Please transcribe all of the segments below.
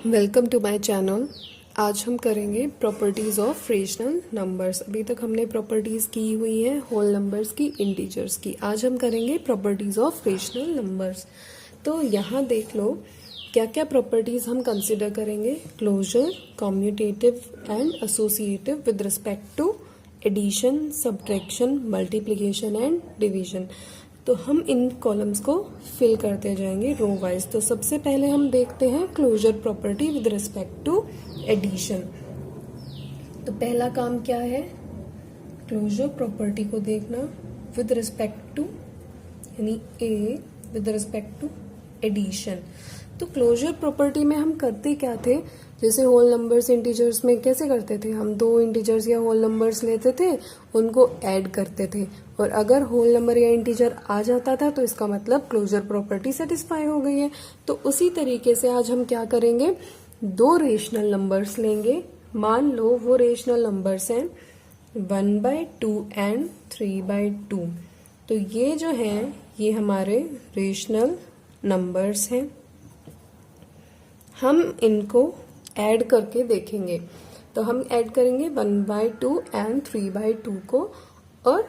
Welcome to my channel. आज हम करेंगे प्रॉपर्टीज़ ऑफ रेशनल नंबर्स। अभी तक हमने प्रॉपर्टीज़ की हुई है होल नंबर्स की, इंटीजर्स की। आज हम करेंगे प्रॉपर्टीज़ ऑफ रेशनल नंबर्स। तो यहाँ देख लो क्या क्या प्रॉपर्टीज़ हम कंसिडर करेंगे। Closure, commutative and associative with respect to addition, subtraction, multiplication and division. तो हम इन कॉलम्स को फिल करते जाएंगे रो वाइज। तो सबसे पहले हम देखते हैं closure property with respect to addition. तो पहला काम क्या है, क्लोजर प्रॉपर्टी को देखना विद रिस्पेक्ट टू, यानी A with respect to addition. तो क्लोजर प्रॉपर्टी में हम करते क्या थे, जैसे होल नंबर्स इंटीजर्स में कैसे करते थे, हम दो इंटीजर्स या होल नंबर्स लेते थे, उनको ऐड करते थे, और अगर होल नंबर या इंटीजर आ जाता था तो इसका मतलब क्लोजर प्रॉपर्टी सेटिस्फाई हो गई है। तो उसी तरीके से आज हम क्या करेंगे, दो रेशनल नंबर्स लेंगे। मान लो वो रेशनल नंबर्स हैं 1/2 एंड 3/2। तो ये जो है ये हमारे रेशनल नंबर्स हैं। हम इनको ऐड करके देखेंगे। तो हम ऐड करेंगे 1/2 एंड 3/2 को, और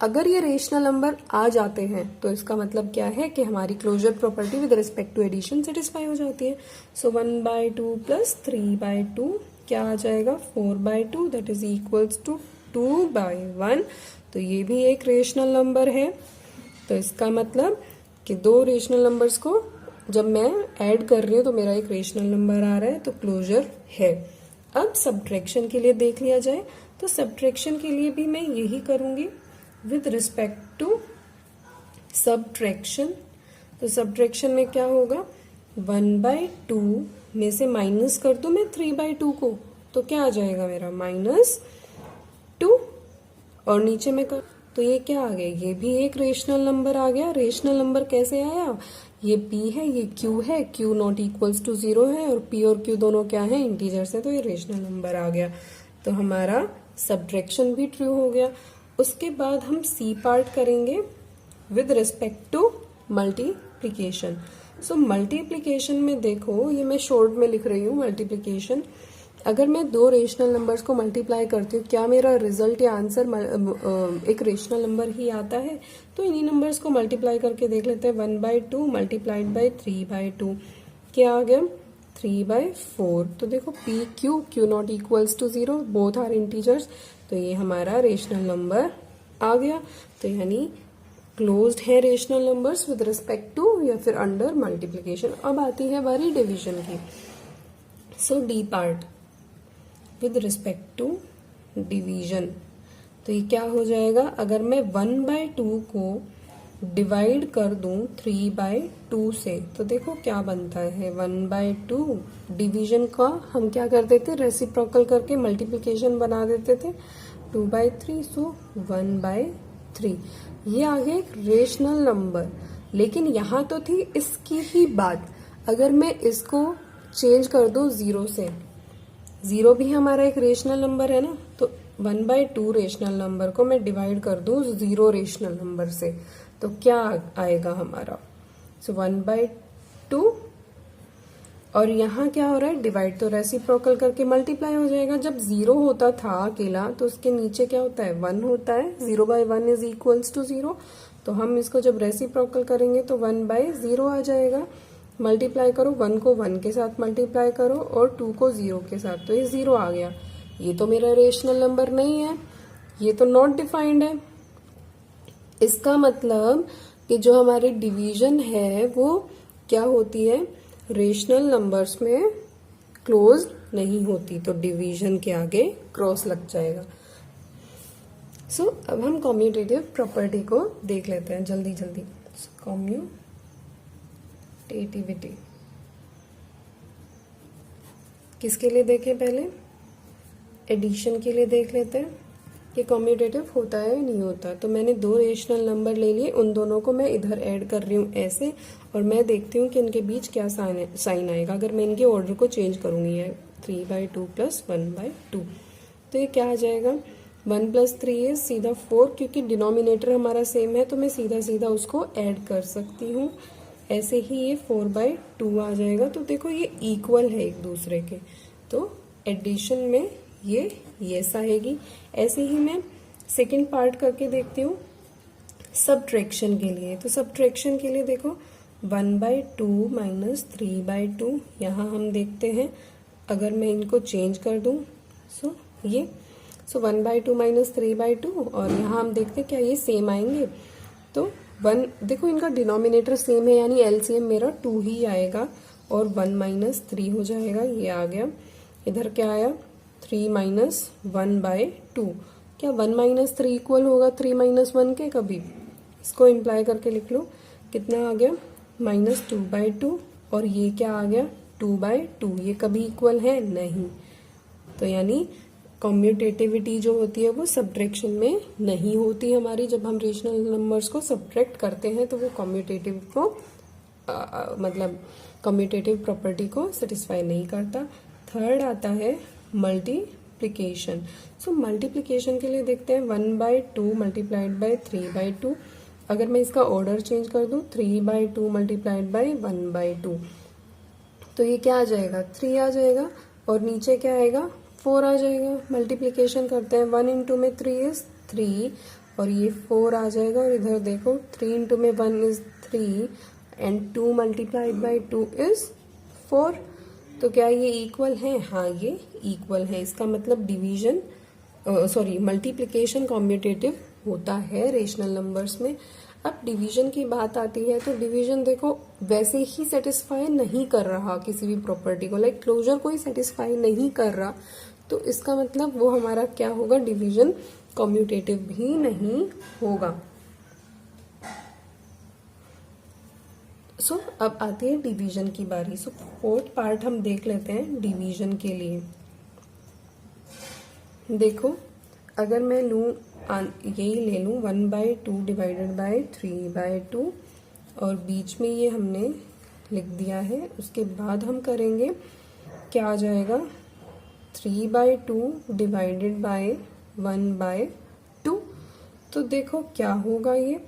अगर ये रेशनल नंबर आ जाते हैं तो इसका मतलब क्या है कि हमारी closure property with respect to addition satisfy हो जाती है। सो 1/2 प्लस 3/2 क्या आ जाएगा, 4/2, दैट इज इक्वल्स टू 2/1। तो ये भी एक रेशनल नंबर है। तो इसका मतलब कि दो रेशनल नंबर्स को जब मैं ऐड कर रही हूँ तो मेरा एक रेशनल नंबर आ रहा है, तो क्लोजर है। अब सब्ट्रैक्शन के लिए देख लिया जाए, तो सब्ट्रैक्शन के लिए भी मैं यही करूंगी विद रिस्पेक्ट टू सब्ट्रैक्शन। तो सब्ट्रैक्शन में क्या होगा, 1/2 में से माइनस कर दूं मैं 3/2 को, तो क्या आ जाएगा मेरा -2, और नीचे में कर तो ये क्या आ गया, ये भी एक रेशनल नंबर आ गया। रेशनल नंबर कैसे आया, ये p है, ये q है, q नॉट इक्वल्स टू 0 है, और p और q दोनों क्या है, इंटीजर्स है, तो ये रेशनल नंबर आ गया। तो हमारा सब्ट्रैक्शन भी ट्रू हो गया। उसके बाद हम c पार्ट करेंगे with respect to multiplication. So multiplication में देखो, ये मैं शॉर्ट में लिख रही हूँ मल्टीप्लिकेशन। अगर मैं दो रेशनल नंबर्स को मल्टीप्लाई करती हूँ, क्या मेरा रिजल्ट या आंसर एक रेशनल नंबर ही आता है। तो इन्हीं नंबर्स को मल्टीप्लाई करके देख लेते हैं। 1/2 मल्टीप्लाइड बाई 3/2 क्या आ गया, 3/4। तो देखो P Q not equals to 0, both are integers, तो ये हमारा रेशनल नंबर आ गया। तो यानी क्लोज्ड है rational numbers with respect to या फिर अंडर मल्टीप्लिकेशन। अब आती है बारी डिवीजन की। So the part with respect to division. तो ये क्या हो जाएगा, अगर मैं 1/2 को डिवाइड कर दूं 3/2 से, तो देखो क्या बनता है, 1/2 डिवीजन का हम क्या कर देते, रेसिप्रोकल करके मल्टीप्लिकेशन बना देते थे 2/3, सो 1/3। ये आ गया एक रेशनल नंबर। लेकिन यहाँ तो थी इसकी ही बात, अगर मैं इसको चेंज कर दूं 0 से, 0 भी हमारा एक रेशनल नंबर है ना, तो 1/2 रेशनल नंबर को मैं डिवाइड कर दूं 0 रेशनल नंबर से, तो क्या आएगा हमारा, सो 1/2, और यहाँ क्या हो रहा है, डिवाइड, तो रेसिप्रोकल करके मल्टीप्लाई हो जाएगा। जब 0 होता था अकेला तो उसके नीचे क्या होता है, 1 होता है, 0/1 इज इक्वल्स टू 0। तो हम इसको जब रेसिप्रोकल करेंगे तो 1/0 आ जाएगा। मल्टीप्लाई करो, 1 को 1 के साथ मल्टीप्लाई करो और 2 को 0 के साथ, तो ये 0 आ गया। ये तो मेरा रेशनल नंबर नहीं है, ये तो नॉट डिफाइंड है। इसका मतलब कि जो हमारी डिवीजन है वो क्या होती है, रेशनल नंबर्स में क्लोज नहीं होती, तो डिवीजन के आगे क्रॉस लग जाएगा। सो अब हम कॉम्यूटेटिव प्रॉपर्टी को देख लेते हैं जल्दी जल्दी। कॉम्यूटेटिविटी किसके लिए देखें, पहले एडिशन के लिए देख लेते हैं कि कॉम्यूटेटिव होता है या नहीं होता। तो मैंने दो रेशनल नंबर ले लिए, उन दोनों को मैं इधर ऐड कर रही हूँ ऐसे, और मैं देखती हूँ कि इनके बीच क्या साइन आएगा अगर मैं इनके ऑर्डर को चेंज करूंगी। है 3/2 प्लस 1/2, तो ये क्या आ जाएगा, 1 + 3 इज सीधा 4, क्योंकि डिनोमिनेटर हमारा सेम है तो मैं सीधा सीधा उसको ऐड कर सकती हूँ। ऐसे ही ये 4/2 आ जाएगा। तो देखो ये इक्वल है एक दूसरे के, तो एडिशन में ये यस आएगी। ऐसे ही मैं सेकंड पार्ट करके देखती हूँ सब्ट्रैक्शन के लिए। तो सब्ट्रैक्शन के लिए देखो 1/2 माइनस 3/2, यहाँ हम देखते हैं अगर मैं इनको चेंज कर दूं सो 1/2 माइनस 3/2, और यहाँ हम देखते हैं क्या ये सेम आएंगे। तो 1 देखो इनका डिनोमिनेटर सेम है, यानी एलसीएम मेरा 2 ही आएगा और 1 माइनस 3 हो जाएगा, ये आ गया। इधर क्या आया 3 माइनस 1/2। क्या 1 माइनस 3 इक्वल होगा 3 माइनस 1 के? कभी इसको इम्प्लाई करके लिख लो, कितना आ गया -2/2, और ये क्या आ गया 2/2। ये कभी इक्वल है नहीं, तो यानी कम्यूटेटिविटी जो होती है वो सब्ट्रैक्शन में नहीं होती हमारी। जब हम रेशनल नंबर्स को सब्ट्रैक्ट करते हैं तो वो कम्यूटेटिव को मतलब कम्यूटेटिव प्रॉपर्टी को सेटिस्फाई नहीं करता। थर्ड आता है मल्टीप्लिकेशन। सो मल्टीप्लिकेशन के लिए देखते हैं 1/2 मल्टीप्लाइड बाय 3/2। अगर मैं इसका ऑर्डर चेंज कर दूं 3/2 मल्टीप्लाइड बाय 1/2, तो ये क्या आ जाएगा 3 आ जाएगा, और नीचे क्या आएगा 4 आ जाएगा। मल्टीप्लिकेशन करते हैं 1 इंटू में 3 इज 3, और ये 4 आ जाएगा। और इधर देखो 3 इंटू में 1 is 3 and 2 multiplied by 2 is 4। तो क्या ये इक्वल है? हाँ ये इक्वल है। इसका मतलब डिवीजन मल्टीप्लिकेशन कॉम्यूटेटिव होता है रेशनल नंबर्स में। अब डिवीजन की बात आती है तो डिवीजन देखो वैसे ही सेटिस्फाई नहीं कर रहा किसी भी प्रॉपर्टी को, लाइक क्लोजर कोई सेटिस्फाई नहीं कर रहा, तो इसका मतलब वो हमारा क्या होगा, डिवीजन कम्यूटेटिव भी नहीं होगा। सो अब आती है डिवीजन की बारी। सो फोर्थ पार्ट हम देख लेते हैं डिवीजन के लिए। देखो अगर मैं लूं यही ले लूं 1/2 डिवाइडेड बाय 3/2, और बीच में ये हमने लिख दिया है। उसके बाद हम करेंगे क्या आ जाएगा 3/2 डिवाइडेड बाय 1/2। तो देखो क्या होगा, ये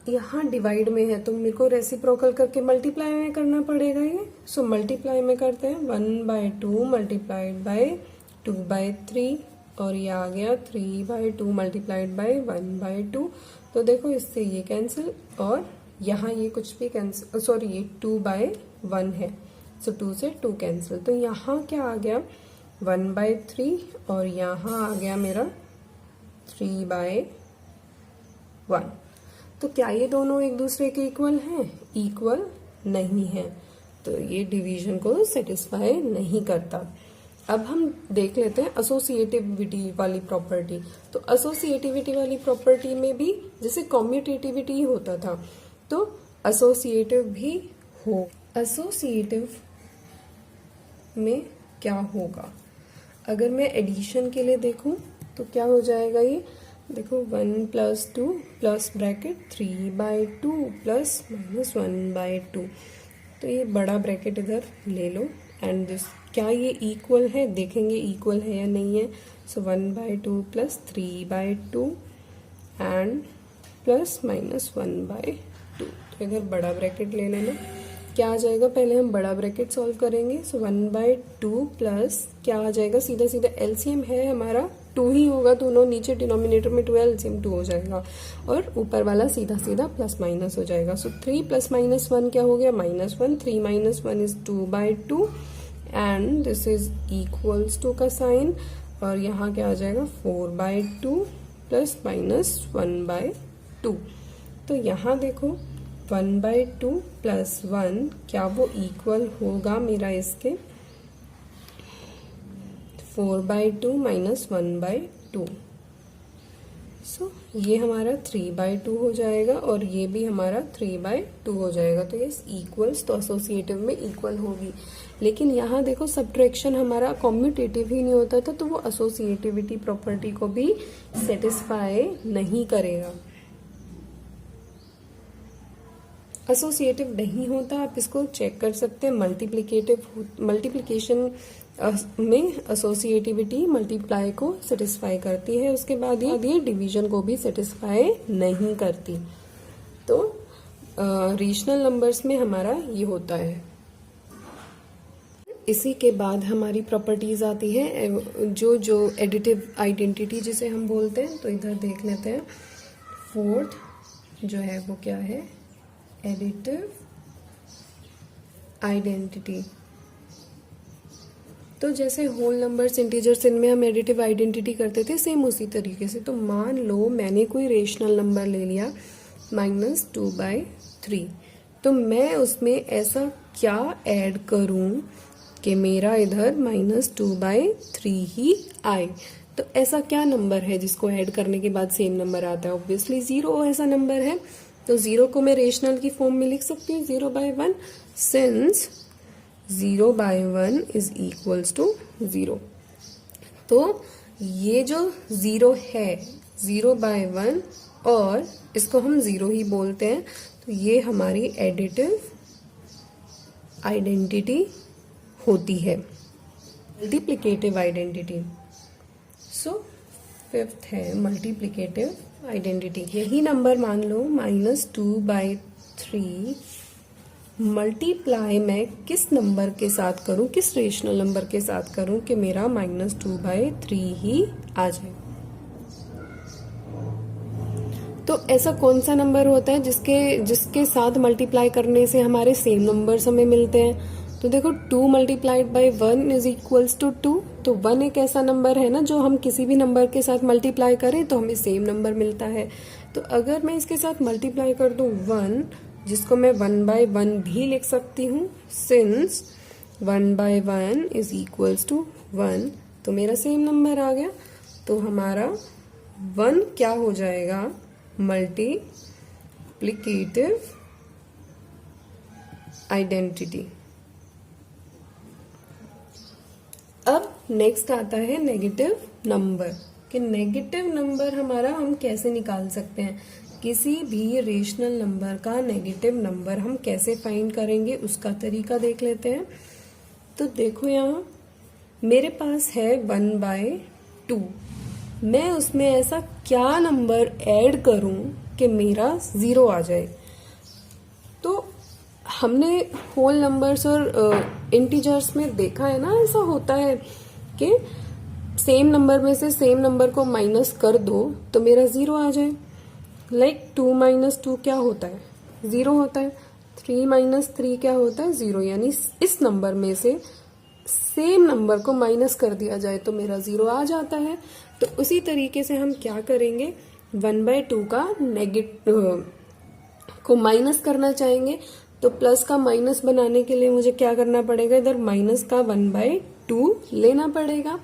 यहाँ डिवाइड में है तो मेरे को रेसिप्रोकल करके मल्टीप्लाई में करना पड़ेगा ये। सो मल्टीप्लाई में करते हैं 1/2 मल्टीप्लाइड बाय 2/3, और ये आ गया 3/2 मल्टीप्लाइड बाय 1/2। तो देखो इससे ये कैंसिल, और यहाँ ये कुछ भी कैंसिल, सॉरी ये 2/1 है, सो 2 से 2 कैंसिल। तो यहाँ क्या आ गया 1/3, और यहाँ आ गया मेरा 3/1। तो क्या ये दोनों एक दूसरे के इक्वल हैं? इक्वल नहीं है, तो ये डिवीजन को सेटिस्फाई नहीं करता। अब हम देख लेते हैं एसोसिएटिविटी वाली प्रॉपर्टी। तो एसोसिएटिविटी वाली प्रॉपर्टी में भी जैसे कम्यूटेटिविटी होता था, तो एसोसिएटिव भी हो। एसोसिएटिव में क्या होगा, अगर मैं एडिशन के लिए देखूं तो क्या हो जाएगा, ये देखो 1 + 2 प्लस ब्रैकेट 3/2 प्लस -1/2। तो ये बड़ा ब्रैकेट इधर ले लो, एंड दिस क्या ये इक्वल है, देखेंगे इक्वल है या नहीं है। सो 1/2 प्लस 3/2 एंड प्लस -1/2। तो इधर बड़ा ब्रैकेट ले लेना, क्या आ जाएगा, पहले हम बड़ा ब्रैकेट सॉल्व करेंगे। सो 1/2 प्लस क्या आ जाएगा, सीधा सीधा एलसीएम है हमारा 2 ही होगा, दोनों नीचे डिनोमिनेटर में 2 एलसीएम 2 हो जाएगा, और ऊपर वाला सीधा सीधा प्लस माइनस हो जाएगा। सो 3 + -1 क्या हो गया -1, 3 - 1 is 2/2, and this is equals to का साइन, और यहाँ क्या आ जाएगा 4/2 प्लस -1/2। तो यहाँ देखो 1/2 प्लस 1 क्या वो इक्वल होगा मेरा इसके 4/2 माइनस 1/2। सो ये हमारा 3/2 हो जाएगा, और ये भी हमारा 3/2 हो जाएगा। तो ये इक्वल्स, तो एसोसिएटिव में इक्वल होगी। लेकिन यहाँ देखो सब्ट्रैक्शन हमारा कम्यूटेटिव ही नहीं होता था, तो वो एसोसिएटिविटी प्रॉपर्टी को भी सेटिस्फाई नहीं करेगा। एसोसिएटिव नहीं होता, आप इसको चेक कर सकते हैं। मल्टीप्लिकेशन में एसोसिएटिविटी मल्टीप्लाई को सेटिस्फाई करती है, उसके बाद ये डिवीजन को भी सेटिस्फाई नहीं करती। तो रेशनल नंबर्स में हमारा ये होता है। इसी के बाद हमारी प्रॉपर्टीज आती है जो एडिटिव आइडेंटिटी जिसे हम बोलते हैं। तो इधर देख लेते हैं। फोर्थ जो है वो क्या है, एडिटिव आइडेंटिटी। तो जैसे होल नंबर्स, इंटीजर्स, इनमें हम एडिटिव आइडेंटिटी करते थे, सेम उसी तरीके से। तो मान लो मैंने कोई रेशनल नंबर ले लिया -2/3, तो मैं उसमें ऐसा क्या ऐड करूं कि मेरा इधर -2/3 ही आए। तो ऐसा क्या नंबर है जिसको ऐड करने के बाद सेम नंबर आता है? ऑब्वियसली 0 ऐसा नंबर है। तो 0 को मैं रेशनल की फॉर्म में लिख सकती हूँ 0/1, सिंस 0/1 इज इक्वल्स टू 0। तो ये जो 0 है 0/1 और इसको हम 0 ही बोलते हैं, तो ये हमारी एडिटिव आइडेंटिटी होती है, मल्टीप्लिकेटिव आइडेंटिटी। सो फिफ्थ है मल्टीप्लिकेटिव आइडेंटिटी। यही नंबर मान लो -2/3 मल्टीप्लाई मैं किस नंबर के साथ करूं, किस रेशनल नंबर के साथ करूं कि मेरा -2/3 ही आ जाए। तो ऐसा कौन सा नंबर होता है जिसके साथ मल्टीप्लाई करने से हमारे सेम नंबर्स हमें मिलते हैं? तो देखो 2 × 1 इज इक्वल्स टू 2। तो 1 एक ऐसा नंबर है ना जो हम किसी भी नंबर के साथ मल्टीप्लाई करें तो हमें सेम नंबर मिलता है। तो अगर मैं इसके साथ मल्टीप्लाई कर दूं 1, जिसको मैं 1/1 भी लिख सकती हूँ, सिंस 1/1 इज इक्वल्स टू 1, तो मेरा सेम नंबर आ गया। तो हमारा 1 क्या हो जाएगा, मल्टीप्लिकेटिव आइडेंटिटी। अब नेक्स्ट आता है नेगेटिव नंबर। कि नेगेटिव नंबर हमारा हम कैसे निकाल सकते हैं, किसी भी रेशनल नंबर का नेगेटिव नंबर हम कैसे फाइंड करेंगे उसका तरीका देख लेते हैं। तो देखो यहाँ मेरे पास है 1/2, मैं उसमें ऐसा क्या नंबर ऐड करूं कि मेरा 0 आ जाए। तो हमने होल नंबर्स और इंटीजर्स में देखा है ना, ऐसा होता है कि सेम नंबर में से सेम नंबर को माइनस कर दो तो मेरा 0 आ जाए। लाइक 2 - 2 क्या होता है, 0 होता है। 3 - 3 क्या होता है, 0। यानी इस नंबर में से सेम नंबर को माइनस कर दिया जाए तो मेरा 0 आ जाता है। तो उसी तरीके से हम क्या करेंगे, 1/2 का नेगेटिव को माइनस करना चाहेंगे तो प्लस का माइनस बनाने के लिए मुझे क्या करना पड़ेगा, इधर माइनस का 1/2 लेना पड़ेगा।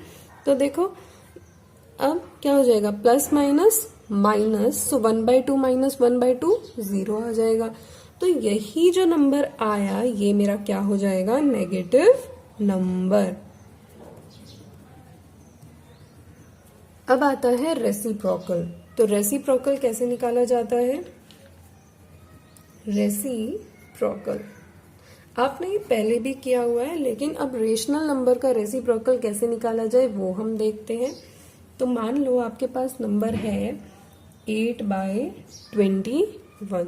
तो देखो अब क्या हो जाएगा, प्लस माइनस माइनस, सो 1/2 - 1/2 0 आ जाएगा। तो यही जो नंबर आया ये मेरा क्या हो जाएगा, नेगेटिव नंबर। अब आता है रेसिप्रोकल। तो रेसिप्रोकल कैसे निकाला जाता है, रेसिप्रोकल आपने ये पहले भी किया हुआ है, लेकिन अब रेशनल नंबर का रेसिप्रोकल कैसे निकाला जाए वो हम देखते हैं। तो मान लो आपके पास नंबर है 8/21,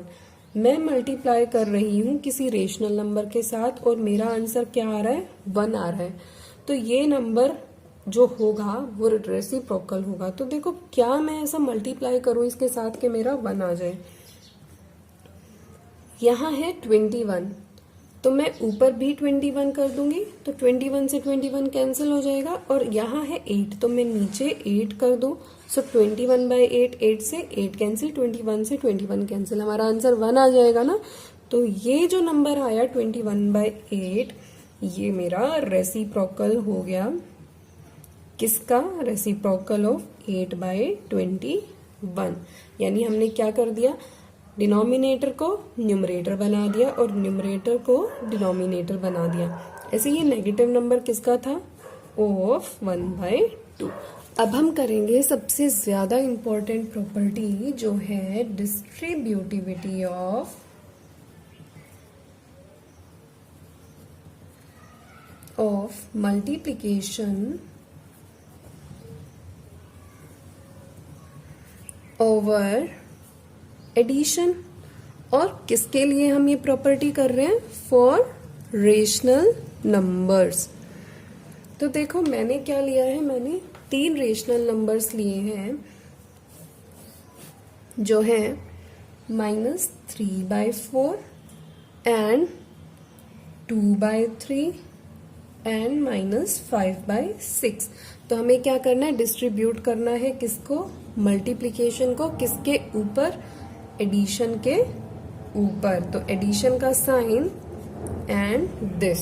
मैं मल्टीप्लाई कर रही हूं किसी रेशनल नंबर के साथ और मेरा आंसर क्या आ रहा है, 1 आ रहा है। तो ये नंबर जो होगा वो रेसिप्रोकल होगा। तो देखो क्या मैं ऐसा मल्टीप्लाई करूं इसके साथ कि मेरा 1 आ जाए। यहाँ है 21, तो मैं ऊपर भी 21 कर दूंगी तो 21 से 21 कैंसिल हो जाएगा, और यहाँ है 8 तो मैं नीचे 8 कर दूं। सो 21/8, 8 से 8 कैंसिल, 21 से 21 कैंसिल, हमारा आंसर 1 आ जाएगा ना। तो ये जो नंबर आया 21/8 ये मेरा रेसिप्रोकल हो गया। किसका, रेसिप्रोकल ऑफ 8/21। यानी हमने क्या कर दिया, डिनोमिनेटर को न्यूमरेटर बना दिया और न्यूमरेटर को डिनोमिनेटर बना दिया। ऐसे ये नेगेटिव नंबर किसका था, ऑफ 1/2। अब हम करेंगे सबसे ज्यादा इंपॉर्टेंट प्रॉपर्टी जो है distributivity of multiplication over addition. और किसके लिए हम ये प्रॉपर्टी कर रहे हैं? For rational numbers. तो देखो मैंने क्या लिया है, मैंने 3 रेशनल नंबर्स लिए हैं जो है -3/4 एंड 2/3 एंड -5/6। तो हमें क्या करना है? डिस्ट्रीब्यूट करना है किसको? मल्टीप्लीकेशन को। किसके ऊपर? एडिशन के ऊपर। तो एडिशन का साइन एंड दिस,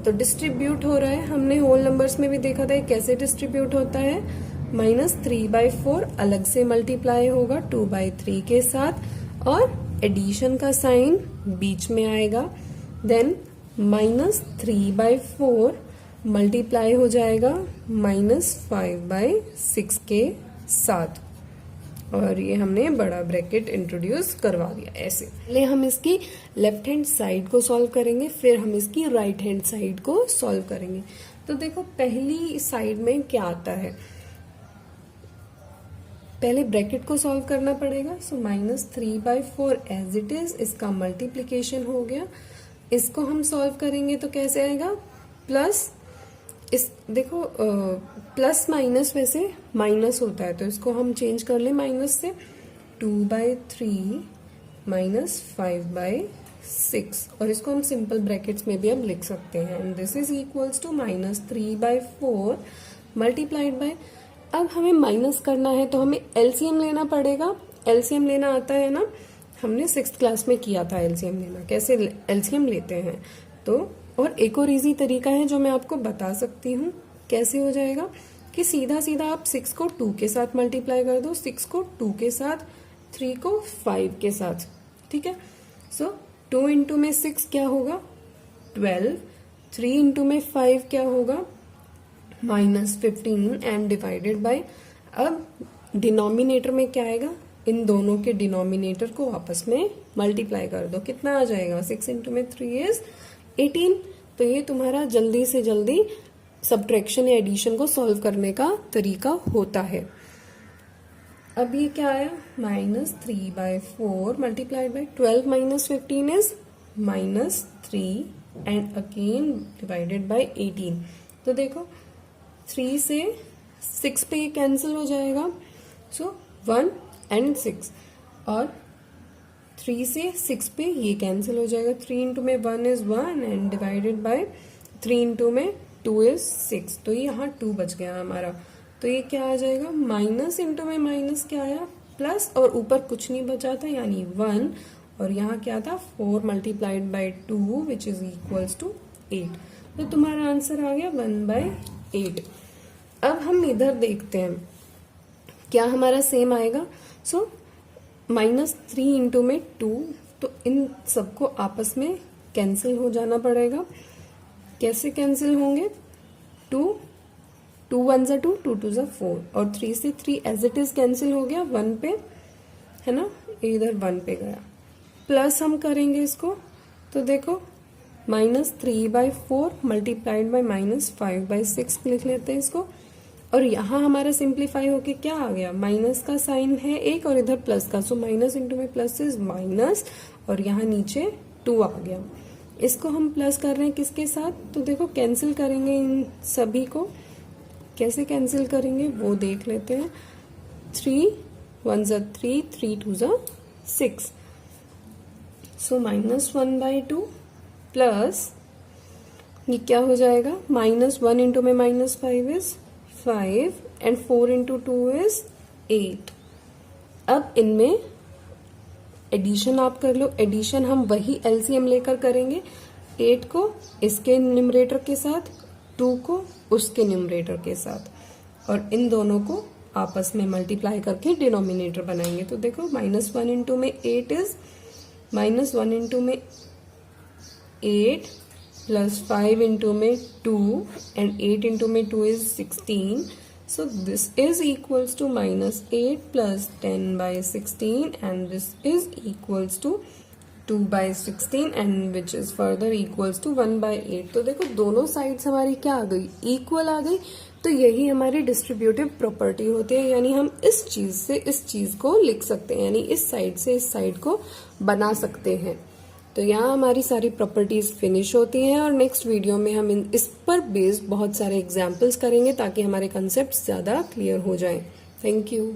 तो डिस्ट्रीब्यूट हो रहा है। हमने होल नंबर्स में भी देखा था कैसे डिस्ट्रीब्यूट होता है। -3/4 अलग से मल्टीप्लाई होगा 2/3 के साथ और एडिशन का साइन बीच में आएगा। देन -3/4 मल्टीप्लाई हो जाएगा -5/6 के साथ, और ये हमने बड़ा ब्रैकेट इंट्रोड्यूस करवा दिया। ऐसे पहले हम इसकी लेफ्ट हैंड साइड को सॉल्व करेंगे, फिर हम इसकी राइट हैंड साइड को सॉल्व करेंगे। तो देखो पहली साइड में क्या आता है, पहले ब्रैकेट को सॉल्व करना पड़ेगा। सो -3/4 एज इट इज, इसका मल्टीप्लीकेशन हो गया। इसको हम सॉल्व करेंगे तो कैसे आएगा? प्लस, इस देखो प्लस माइनस वैसे माइनस होता है, तो इसको हम चेंज कर ले माइनस से। 2/3 -5/6, और इसको हम सिंपल ब्रैकेट्स में भी अब लिख सकते हैं। And this is equals to -3/4 multiplied by, अब हमें माइनस करना है तो हमें एलसीएम लेना पड़ेगा। एलसीएम लेना आता है ना, हमने 6th क्लास में किया था एलसीएम लेना, कैसे एलसीएम लेते हैं। तो और एक और इजी तरीका है जो मैं आपको बता सकती हूँ कैसे हो जाएगा, कि सीधा सीधा आप 6 को 2 के साथ मल्टीप्लाई कर दो, 6 को 2 के साथ, 3 को 5 के साथ, ठीक है। सो 2 इंटू में 6 क्या होगा? 12, 3 इंटू में 5 क्या होगा? -15 एंड डिवाइडेड बाय, अब डिनोमिनेटर में क्या आएगा? इन दोनों के डिनोमिनेटर को आपस में मल्टीप्लाई कर दो, कितना आ जाएगा? 6 इंटू में 3 इज 18। तो ये तुम्हारा जल्दी से जल्दी सब्ट्रैक्शन या एडिशन को सॉल्व करने का तरीका होता है। अब ये क्या आया? -3/4 multiplied bye 12 -15 is -3 and again divided by 18। तो देखो 3 से 6 पे ये कैंसिल हो जाएगा, सो 1 एंड 6, और 3 से 6 पे ये कैंसिल हो जाएगा। 3 इंटू में 1 is 1 and divided by 3 into में 2 इज 6, तो ये यहाँ 2 बच गया हमारा। तो ये क्या आ जाएगा? माइनस इंटू में माइनस क्या आया? प्लस, और ऊपर कुछ नहीं बचा था यानी 1, और यहाँ क्या था? 4 multiplied by 2 which is equals to 8। तो तुम्हारा आंसर आ गया 1/8। अब हम इधर देखते हैं क्या हमारा सेम आएगा। सो -3 इंटू में 2, तो इन सबको आपस में कैंसिल हो जाना पड़ेगा। कैसे कैंसिल होंगे? 2 1 ज़ा 2, 2 2 ज़ा 4, और 3 से 3 एज इट इज कैंसिल हो गया 1 पे, है ना, इधर 1 पे गया। प्लस हम करेंगे इसको, तो देखो -3/4 मल्टीप्लाइड बाय -5/6 लिख लेते हैं इसको, और यहाँ हमारा सिंप्लीफाई होके क्या आ गया? माइनस का साइन है एक और इधर प्लस का, सो माइनस इंटू में प्लस इज माइनस, और यहाँ नीचे 2 आ गया। इसको हम प्लस कर रहे हैं किसके साथ? तो देखो कैंसिल करेंगे इन सभी को, कैसे कैंसिल करेंगे वो देख लेते हैं। 3 1 ज़ा 3, 3 2 ज़ा 6, सो -1/2 प्लस ये क्या हो जाएगा? -1 इंटू में -5 इज 5 एंड 4 इंटू 2 इज 8। अब इनमें एडिशन आप कर लो, एडिशन हम वही एलसीएम लेकर करेंगे। 8 को इसके न्यूमरेटर के साथ, 2 को उसके न्यूमरेटर के साथ, और इन दोनों को आपस में मल्टीप्लाई करके डिनोमिनेटर बनाएंगे। तो देखो -1 इंटू में 8 इज -1 इंटू में 8 प्लस 5 इंटू में 2 एंड 8 इंटू में 2 is 16, so this is equals to -8 plus 10/16 and this is equals to 2/16 and which is further equals to 1/8। तो देखो दोनों साइड्स हमारी क्या आ गई, इक्वल आ गई। तो यही हमारी डिस्ट्रीब्यूटिव प्रॉपर्टी होती है, यानी हम इस चीज से इस चीज को लिख सकते हैं, यानी इस साइड से इस साइड को बना सकते हैं। तो यहाँ हमारी सारी प्रॉपर्टीज फिनिश होती हैं और नेक्स्ट वीडियो में हम इस पर बेस्ड बहुत सारे एग्जाम्पल्स करेंगे ताकि हमारे कंसेप्ट ज्यादा क्लियर हो जाएं। Thank you.